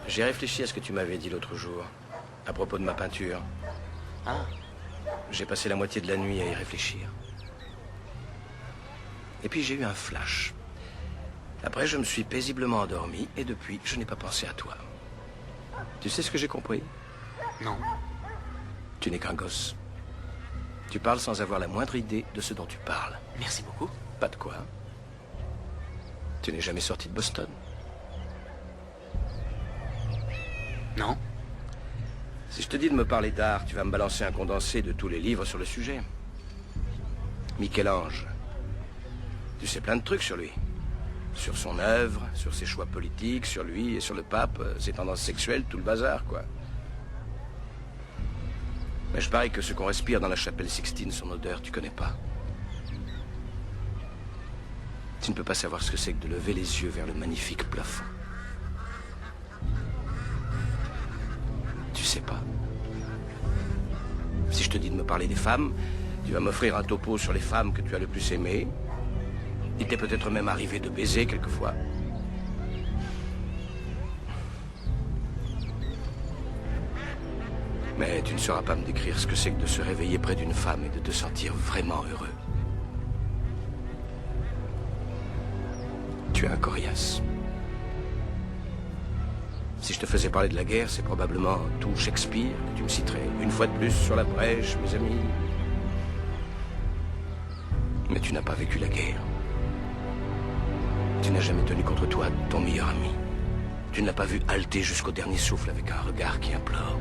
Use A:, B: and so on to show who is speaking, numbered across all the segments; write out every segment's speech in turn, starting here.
A: J'ai réfléchi à ce que tu m'avais dit l'autre jour, à propos de ma peinture.
B: Ah.
A: J'ai passé la moitié de la nuit à y réfléchir. Et puis j'ai eu un flash. Après, je me suis paisiblement endormi, et depuis, je n'ai pas pensé à toi. Tu sais ce que j'ai compris?
B: Non.
A: Tu n'es qu'un gosse. Tu parles sans avoir la moindre idée de ce dont tu parles.
B: Merci beaucoup.
A: Pas de quoi. Tu n'es jamais sorti de Boston?
B: Non.
A: Si je te dis de me parler d'art, tu vas me balancer un condensé de tous les livres sur le sujet. Michel-Ange. Tu sais plein de trucs sur lui. Sur son œuvre, sur ses choix politiques, sur lui et sur le pape, ses tendances sexuelles, tout le bazar, quoi. Mais je parie que ce qu'on respire dans la chapelle Sixtine, son odeur, tu connais pas. Tu ne peux pas savoir ce que c'est que de lever les yeux vers le magnifique plafond. Tu sais pas. Si je te dis de me parler des femmes, tu vas m'offrir un topo sur les femmes que tu as le plus aimées. Il t'est peut-être même arrivé de baiser quelquefois. Mais tu ne sauras pas me décrire ce que c'est que de se réveiller près d'une femme et de te sentir vraiment heureux. Tu es un coriace. Si je te faisais parler de la guerre, c'est probablement tout Shakespeare que tu me citerais. Une fois de plus sur la brèche, mes amis. Mais tu n'as pas vécu la guerre. Tu n'as jamais tenu contre toi ton meilleur ami. Tu ne l'as pas vu halter jusqu'au dernier souffle avec un regard qui implore.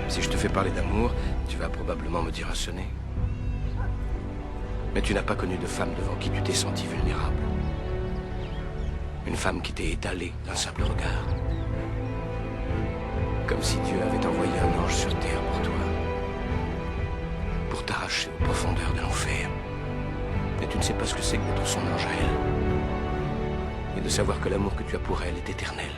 A: Si je te fais parler d'amour, tu vas probablement me dire un sonnet. Mais tu n'as pas connu de femme devant qui tu t'es senti vulnérable. Une femme qui t'est étalée d'un simple regard. Comme si Dieu avait envoyé un ange sur terre pour toi. Pour t'arracher aux profondeurs de l'enfer. Mais tu ne sais pas ce que c'est que d'être son ange à elle. Et de savoir que l'amour que tu as pour elle est éternel.